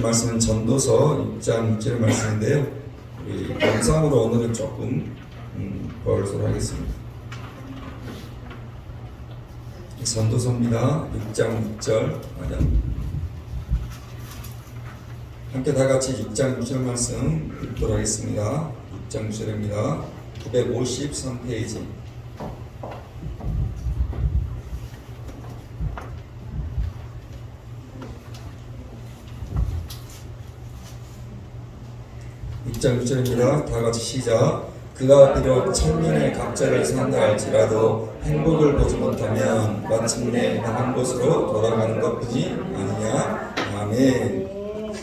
이 말씀은 전도서 6장 6절 말씀인데요. 영상으로 오늘은 조금 벌써 하겠습니다. 전도서입니다. 6장 6절 함께 다 같이 6장 6절 말씀 읽도록 하겠습니다. 6장 6절입니다. 953페이지. 장 6절입니다. 다 같이 시작. 그가 비록 천년의 갑절을 산다 할지라도 행복을 보지 못하면 마침내 한 곳으로 돌아가는 것뿐이 아니냐. 아멘.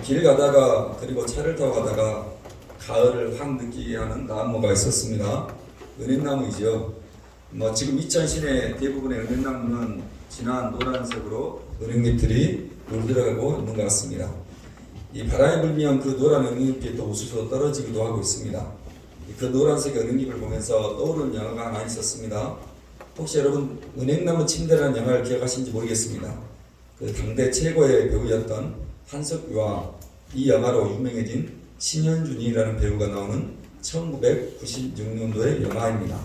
길 가다가 그리고 차를 타고 가다가 가을을 확 느끼게 하는 나무가 있었습니다. 은행나무이죠. 지금 이천 시내 대부분의 은행나무는 진한 노란색으로 은행잎들이 물들어가고 있는 것 같습니다. 이 바람이 불면 그 노란 은행잎이 또 우수수 떨어지기도 하고 있습니다. 그 노란색 은행잎을 보면서 떠오르는 영화가 하나 있었습니다. 혹시 여러분 은행나무 침대라는 영화를 기억하시는지 모르겠습니다. 그 당대 최고의 배우였던 한석규와 이 영화로 유명해진 신현준이라는 배우가 나오는 1996년도의 영화입니다.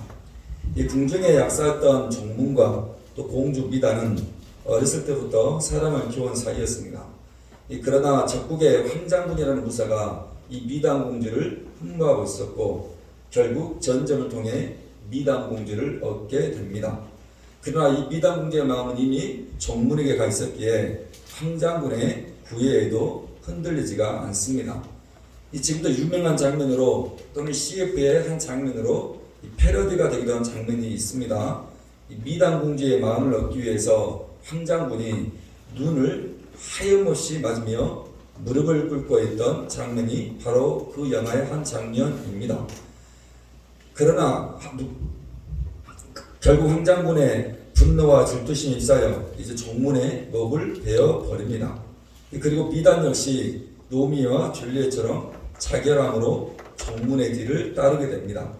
이 궁중의 약사였던 종문과 또 공주 미단은 어렸을 때부터 사랑을 키워온 사이였습니다. 그러나 적국의 황장군이라는 부사가 이 미단 공주를 흠모하고 있었고 결국 전쟁을 통해 미단 공주를 얻게 됩니다. 그러나 이 미단 공주의 마음은 이미 종문에게 가 있었기에 황장군의 구애에도 흔들리지가 않습니다. 이 지금도 유명한 장면으로 또는 CF의 한 장면으로 패러디가 되기도 한 장면이 있습니다. 이 미단 공주의 마음을 얻기 위해서 황장군이 눈을 하염없이 맞으며 무릎을 꿇고 있던 장면이 바로 그 영화의 한 장면입니다. 그러나 결국 황장군의 분노와 질투심이 있어요. 이제 종문의 목을 베어 버립니다. 그리고 미단 역시 로미오와 줄리엣처럼 자결함으로 종문의 뒤를 따르게 됩니다.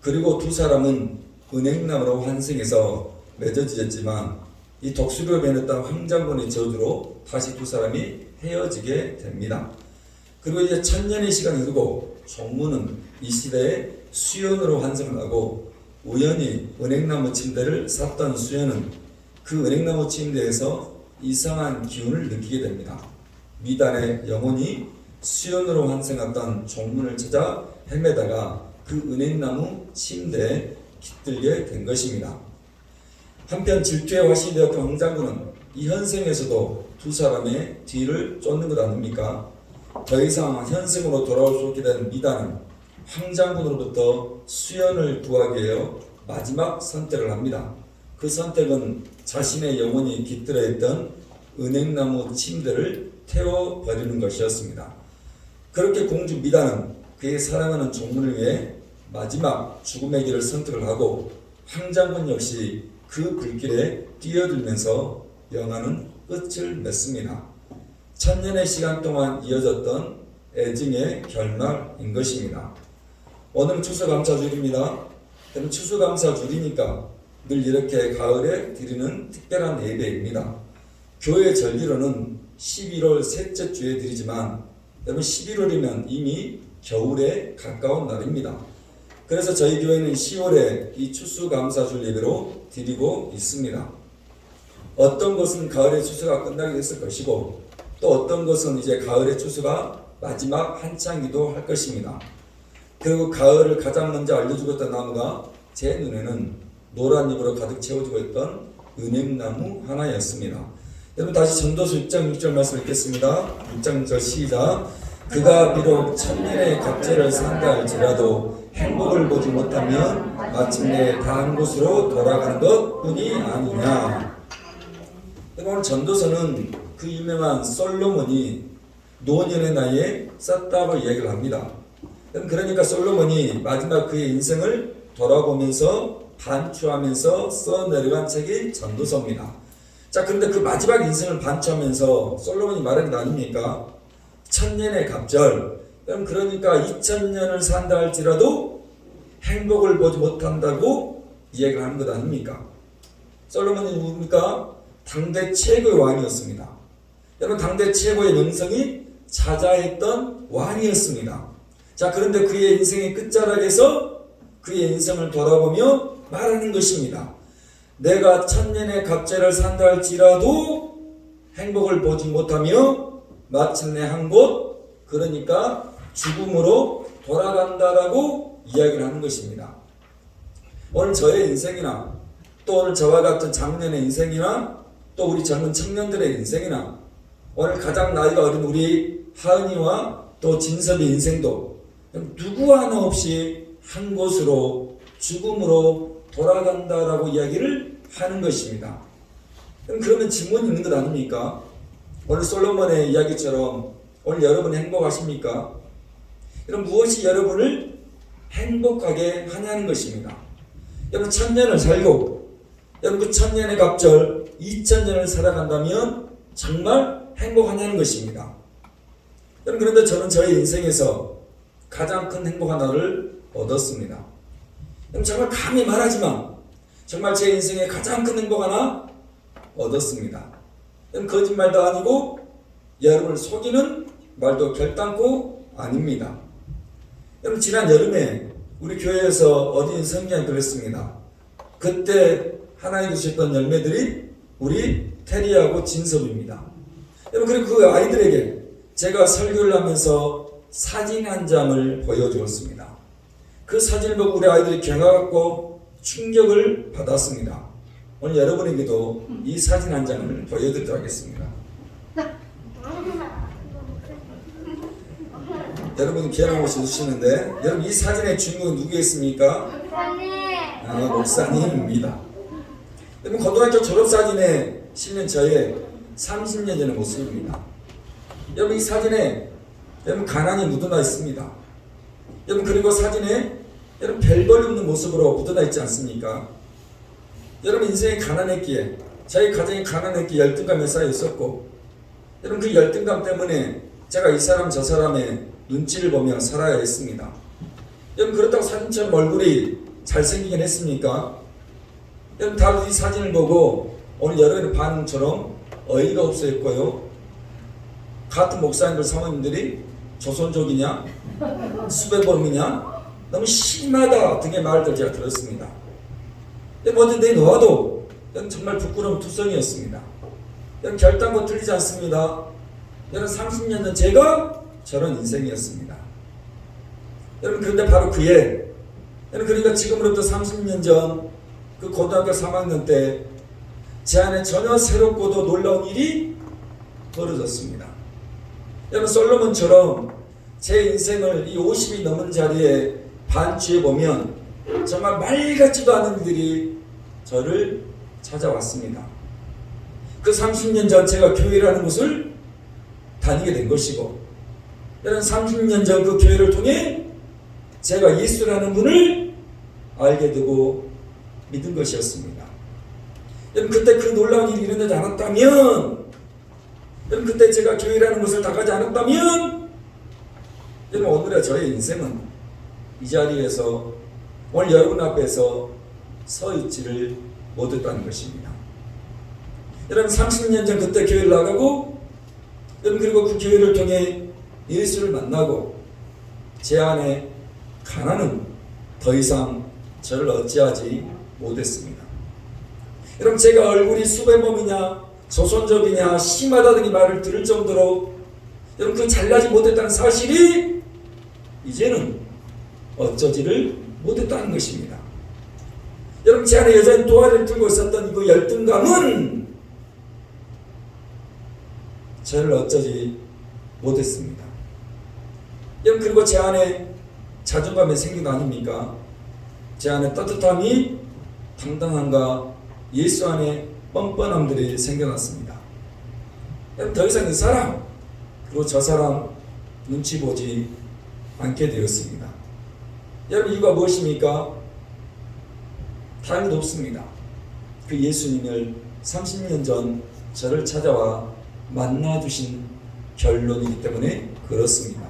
그리고 두 사람은 은행나무로 환생해서 맺어지었지만 이 독수리로 변했던 황장군의 저주로 다시 두 사람이 헤어지게 됩니다. 그리고 이제 천년의 시간이 흐르고 종문은 이 시대에 수연으로 환생을 하고 우연히 은행나무 침대를 샀던 수연은 그 은행나무 침대에서 이상한 기운을 느끼게 됩니다. 미단의 영혼이 수연으로 환생했던 종문을 찾아 헤매다가 그 은행나무 침대에 깃들게 된 것입니다. 한편 질투의 화신이 되었던 황장군은 이 현생에서도 두 사람의 뒤를 쫓는 것 아닙니까? 더 이상 현생으로 돌아올 수 없게 된 미단은 황장군으로부터 수연을 구하기 위해 마지막 선택을 합니다. 그 선택은 자신의 영혼이 깃들어 있던 은행나무 침대를 태워버리는 것이었습니다. 그렇게 공주 미단은 그의 사랑하는 종문을 위해 마지막 죽음의 길을 선택을 하고 황장군 역시 그 불길에 뛰어들면서 영화는 끝을 맺습니다. 천년의 시간 동안 이어졌던 애증의 결말인 것입니다. 오늘은 추수감사주일입니다. 그럼 추수감사주일이니까 늘 이렇게 가을에 드리는 특별한 예배입니다. 교회 절기로는 11월 셋째 주에 드리지만 여러분 11월이면 이미 겨울에 가까운 날입니다. 그래서 저희 교회는 10월에 이 추수감사주일 예배로 드리고 있습니다. 어떤 것은 가을의 추수가 끝나게 됐을 것이고 또 어떤 것은 이제 가을의 추수가 마지막 한창기도 할 것입니다. 그리고 가을을 가장 먼저 알려주고 있던 나무가 제 눈에는 노란 잎으로 가득 채워지고 있던 은행나무 하나였습니다. 여러분 다시 전도서 6장 6절 말씀 읽겠습니다. 6장 6절 시작. 그가 비록 천년의 갑절을 산다 할지라도 행복을 보지 못하면 마침내 다른 곳으로 돌아가는 것뿐이 아니냐. 오늘 전도서는 그 유명한 솔로몬이 노년의 나이에 썼다고 이야기를 합니다. 그러니까 솔로몬이 마지막 그의 인생을 돌아보면서 반추하면서 써내려간 책이 전도서입니다. 자, 그런데 그 마지막 인생을 반추하면서 솔로몬이 말하는 거 아닙니까? 천년의 갑절. 그러니까 2000년을 산다 할지라도 행복을 보지 못한다고 이야기를 하는 것 아닙니까? 솔로몬이 누굽니까? 당대 최고의 왕이었습니다. 여러분 당대 최고의 명성이 자자했던 왕이었습니다. 자, 그런데 그의 인생의 끝자락에서 그의 인생을 돌아보며 말하는 것입니다. 내가 천년의 갑제를 산다 할지라도 행복을 보지 못하며 마침내 한 곳, 그러니까 죽음으로 돌아간다라고 이야기를 하는 것입니다. 오늘 저의 인생이나 또 오늘 저와 같은 장년의 인생이나 또 우리 젊은 청년들의 인생이나 오늘 가장 나이가 어린 우리 하은이와 또 진섭의 인생도 누구 하나 없이 한 곳으로 죽음으로 돌아간다라고 이야기를 하는 것입니다. 그러면 질문이 있는 것 아닙니까? 오늘 솔로몬의 이야기처럼 오늘 여러분 행복하십니까? 그럼 무엇이 여러분을 행복하게 하냐는 것입니다. 여러분 천년을 살고 여러분 그 천년의 갑절 2000년을 살아간다면 정말 행복하냐는 것입니다. 여러분 그런데 저는 저의 인생에서 가장 큰 행복 하나를 얻었습니다. 여러분 정말 감히 말하지만 정말 제 인생에 가장 큰 행복 하나 얻었습니다. 여러분 거짓말도 아니고 여러분을 속이는 말도 결단코 아닙니다. 여러분 지난 여름에 우리 교회에서 어린 성경에 그랬습니다. 그때 하나님 주셨던 열매들이 우리 테리하고 진섭입니다. 여러분 그리고 그 아이들에게 제가 설교를 하면서 사진 한 장을 보여주었습니다. 그 사진을 보고 우리 아이들이 경악하고 충격을 받았습니다. 오늘 여러분에게도 이 사진 한 장을 보여드리도록 하겠습니다. 여러분이 귀한 곳에 주시는데 여러분 이 사진의 주인공은 누구겠습니까? 목사님. 목사님입니다. 여러분 고등학교 졸업사진에 실린 저의 30년 전의 모습입니다. 여러분 이 사진에 여러분 가난이 묻어나 있습니다. 여러분 그리고 사진에 여러분 별벌이 없는 모습으로 묻어나 있지 않습니까? 여러분 인생이 가난했기에 저희 가정이 가난했기에 열등감에 쌓여 있었고 여러분 그 열등감 때문에 제가 이 사람 저 사람의 눈치를 보며 살아야 했습니다. 여러분 그렇다고 사진처럼 얼굴이 잘생기긴 했습니까? 여러분 다들 이 사진을 보고 오늘 여러분의 반응처럼 어이가 없어 했고요. 같은 목사님들 사모님들이 조선족이냐 수배범이냐 너무 심하다 등의 말들 제가 들었습니다. 어디 내놓아도 정말 부끄러운 투성이었습니다. 결단코 틀리지 않습니다. 30년 전 제가 저런 인생이었습니다. 여러분 그런데 바로 그의 그러니까 지금으로부터 30년 전 그 고등학교 3학년 때 제 안에 전혀 새롭고도 놀라운 일이 벌어졌습니다. 여러분 솔로몬처럼 제 인생을 이 50이 넘은 자리에 반추해 보면 정말 말 같지도 않은 일들이 저를 찾아왔습니다. 그 30년 전 제가 교회라는 곳을 다니게 된 것이고 여러분 30년 전 그 교회를 통해 제가 예수라는 분을 알게 되고 믿은 것이었습니다. 여러분 그때 그 놀라운 일이 일어나지 않았다면 여러분 그때 제가 교회라는 곳을 나가지 않았다면 여러분 오늘의 저의 인생은 이 자리에서 오늘 여러분 앞에서 서 있지를 못했다는 것입니다. 여러분 30년 전 그때 교회를 나가고 여러분 그리고 그 교회를 통해 예수를 만나고 제 안에 가난은 더 이상 저를 어찌하지 못했습니다. 여러분 제가 얼굴이 수배범이냐 조선족이냐 심하다 등의 말을 들을 정도로 여러분 그 잘나지 못했다는 사실이 이제는 어쩌지를 못했다는 것입니다. 여러분 제 안에 여전히 도화를 들고 있었던 그 열등감은 저를 어쩌지 못했습니다. 여러분 그리고 제 안에 자존감이 생긴 거 아닙니까? 제 안에 따뜻함이 당당함과 예수 안에 뻔뻔함들이 생겨났습니다. 여러분 더 이상 이 사람 그리고 저 사람 눈치 보지 않게 되었습니다. 여러분 이유가 무엇입니까? 다름도 없습니다. 그 예수님을 30년 전 저를 찾아와 만나주신 결론이기 때문에 그렇습니다.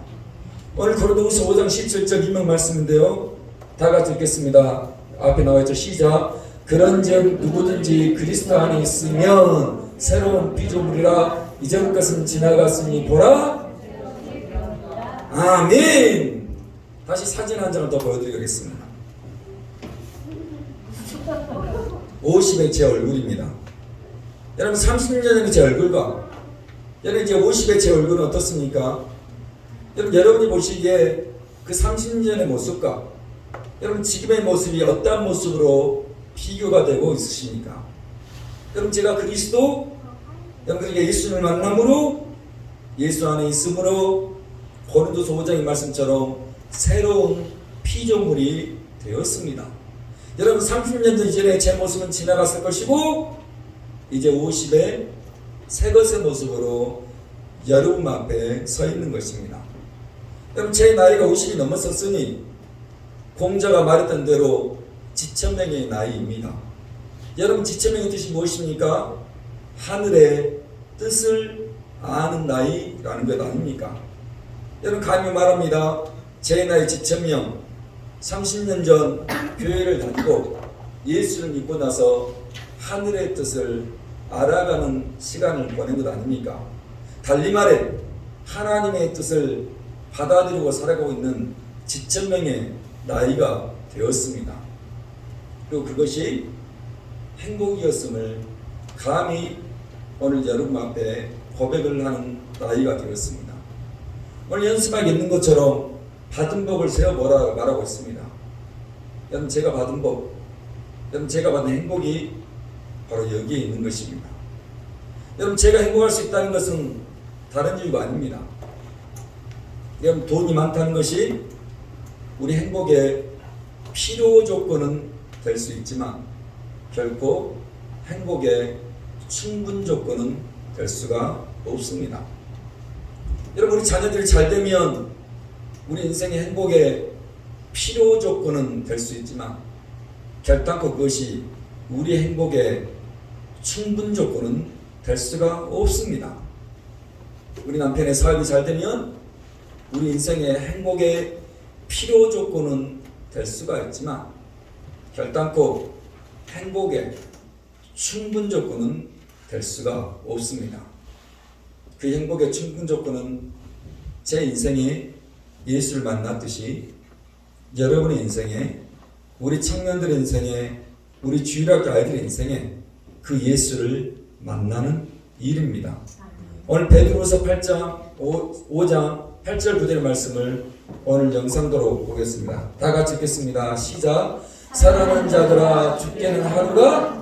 오늘 고린도후서 5장 17절 유명 말씀인데요. 다 같이 읽겠습니다. 앞에 나와있죠. 시작. 그런즉 누구든지 그리스도 안에 있으면 새로운 피조물이라 이전 것은 지나갔으니 보라. 아멘. 다시 사진 한 장을 더 보여드리겠습니다. 50의 제 얼굴입니다. 여러분 30년 전의 제 얼굴과 여러분 이제 50의 제 얼굴은 어떻습니까? 여러분이 보시기에 그 30년 전의 모습과 여러분 지금의 모습이 어떠한 모습으로 비교가 되고 있으십니까? 여러분 제가 그리스도 여러분 예수님을 만남으로 예수 안에 있으므로 고린도서 5장의 말씀처럼 새로운 피조물이 되었습니다. 여러분 30년 전 이전에 제 모습은 지나갔을 것이고 이제 50의 새 것의 모습으로 여러분 앞에 서 있는 것입니다. 여러분 제 나이가 50이 넘었었으니 공자가 말했던 대로 지천명의 나이입니다. 여러분 지천명의 뜻이 무엇입니까? 하늘의 뜻을 아는 나이라는 것 아닙니까? 여러분 감히 말합니다. 제 나이 지천명 30년 전 교회를 다니고 예수를 믿고 나서 하늘의 뜻을 알아가는 시간을 보낸 것 아닙니까? 달리 말해 하나님의 뜻을 받아들이고 살아가고 있는 지천명의 나이가 되었습니다. 그리고 그것이 행복이었음을 감히 오늘 여러분 앞에 고백을 하는 나이가 되었습니다. 오늘 연습하게 있는 것처럼 받은 복을 세어보라 말하고 있습니다. 여러분 제가 받은 복, 여러분 제가 받은 행복이 바로 여기에 있는 것입니다. 여러분 제가 행복할 수 있다는 것은 다른 이유가 아닙니다. 여러분 돈이 많다는 것이 우리 행복의 필요 조건은 될 수 있지만 결코 행복의 충분 조건은 될 수가 없습니다. 여러분 우리 자녀들이 잘 되면 우리 인생의 행복의 필요 조건은 될 수 있지만 결단코 그것이 우리 행복의 충분 조건은 될 수가 없습니다. 우리 남편의 사업이 잘 되면 우리 인생의 행복의 필요 조건은 될 수가 있지만 결단코 행복의 충분 조건은 될 수가 없습니다. 그 행복의 충분 조건은 제 인생에 예수를 만났듯이 여러분의 인생에 우리 청년들의 인생에 우리 주일학교 아이들의 인생에 그 예수를 만나는 일입니다. 오늘 베드로서 5장 8절 9절의 말씀을 오늘 영상도로 보겠습니다. 다 같이 읽겠습니다. 시작. 사랑하는 자들아 죽게는 하루가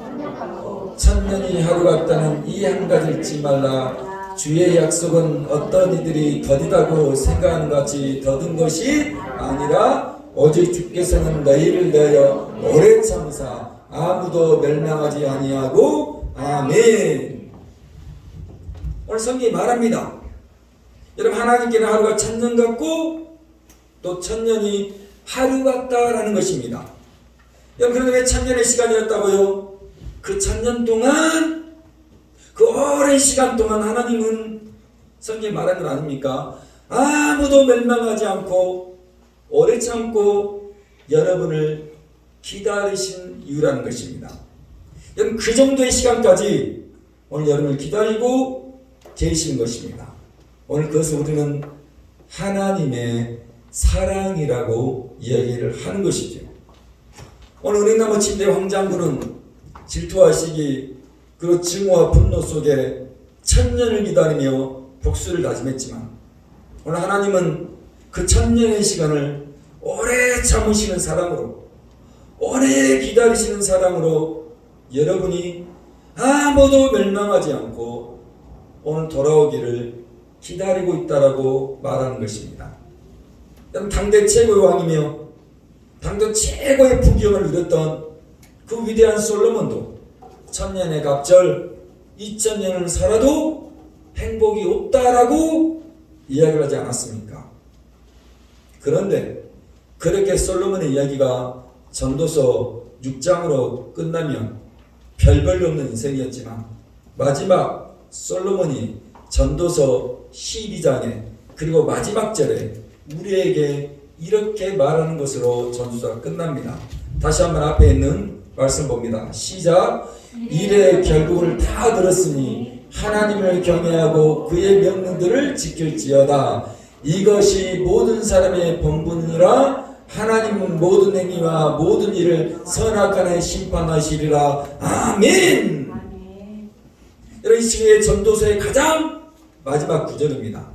천년이 하루 같다는 이 한 가지 잊지 말라. 주의 약속은 어떤 이들이 더디다고 생각하는 같이 더딘 것이 아니라 오직 주께서는 너희를 내어 오래 참으사 아무도 멸망하지 아니하고 아멘. 오늘 성경이 말합니다. 여러분 하나님께는 하루가 천년 같고 또 천년이 하루 같다라는 것입니다. 여러분 그런데 왜 천년의 시간이었다고요? 그 천년 동안 그 오랜 시간 동안 하나님은 성경에 말한 것 아닙니까? 아무도 멸망하지 않고 오래 참고 여러분을 기다리신 이유라는 것입니다. 여러분 그 정도의 시간까지 오늘 여러분을 기다리고 계시는 것입니다. 오늘 그것을 우리는 하나님의 사랑이라고 이야기를 하는 것이죠. 오늘 은행나무 침대 황장군은 질투와 시기 그리고 증오와 분노 속에 천년을 기다리며 복수를 다짐했지만 오늘 하나님은 그 천년의 시간을 오래 참으시는 사랑으로 오래 기다리시는 사랑으로 여러분이 아무도 멸망하지 않고 오늘 돌아오기를 기다리고 있다라고 말하는 것입니다. 당대 최고의 왕이며 당대 최고의 부귀영을 누렸던 그 위대한 솔로몬도 천년의 갑절 2000년을 살아도 행복이 없다라고 이야기를 하지 않았습니까? 그런데 그렇게 솔로몬의 이야기가 전도서 6장으로 끝나면 별 볼일 없는 인생이었지만 마지막 솔로몬이 전도서 12장에 그리고 마지막 절에 우리에게 이렇게 말하는 것으로 전도서가 끝납니다. 다시 한번 앞에 있는 말씀 봅니다. 시작. 이래 결국을 다 들었으니 하나님을 경외하고 그의 명령들을 지킬지어다. 이것이 모든 사람의 본분이라. 하나님은 모든 행위와 모든 일을 선악간에 심판하시리라. 아멘. 여러분, 이 시기의 전도서의 가장 마지막 구절입니다.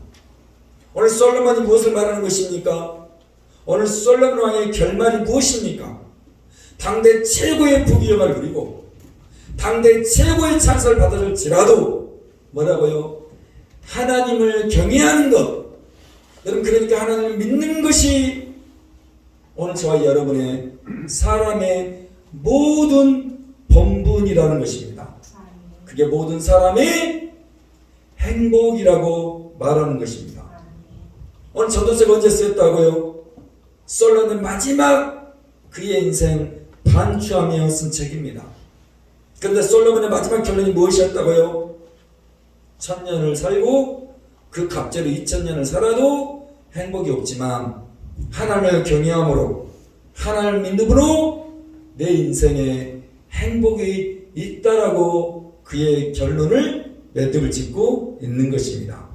오늘 솔로몬이 무엇을 말하는 것입니까? 오늘 솔로몬 왕의 결말이 무엇입니까? 당대 최고의 부귀영화를 누리고 당대 최고의 찬사를 받을지라도 뭐라고요? 하나님을 경외하는 것. 여러분, 그러니까 하나님을 믿는 것이 오늘 저와 여러분의 사람의 모든 본분이라는 것입니다. 그게 모든 사람의 행복이라고 말하는 것입니다. 오늘 전도서가 언제 쓰였다고요? 솔로몬의 마지막 그의 인생 반추하며 쓴 책입니다. 그런데 솔로몬의 마지막 결론이 무엇이었다고요? 1000년을 살고 그 갑절로 2000년을 살아도 행복이 없지만 하나님을 경외함으로 하나님을 믿음으로 내 인생에 행복이 있다라고 그의 결론을 매듭을 짓고 있는 것입니다.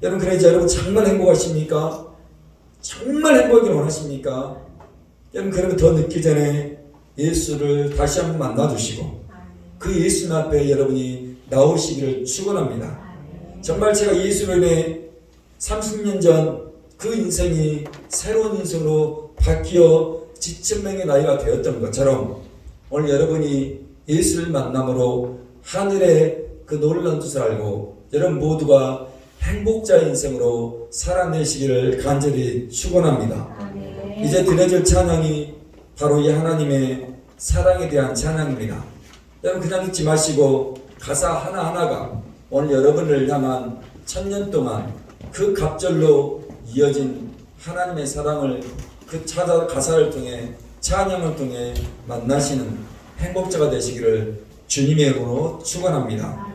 여러분, 그래서 여러분 정말 행복하십니까? 정말 행복하기를 원하십니까? 여러분, 그러면 더 늦기 전에 예수를 다시 한번 만나주시고 그 예수님 앞에 여러분이 나오시기를 축원합니다. 정말 제가 예수로 인해 30년 전 그 인생이 새로운 인생으로 바뀌어 지천명의 나이가 되었던 것처럼 오늘 여러분이 예수를 만남으로 하늘의 그 놀라운 뜻을 알고 여러분 모두가 행복자의 인생으로 살아내시기를 간절히 축원합니다. 이제 드려질 찬양이 바로 이 하나님의 사랑에 대한 찬양입니다. 여러분, 그냥 듣지 마시고 가사 하나하나가 오늘 여러분을 향한 1000년 동안 그 갑절로 이어진 하나님의 사랑을 그 가사를 통해 찬양을 통해 만나시는 행복자가 되시기를 주님의 이름으로 축원합니다.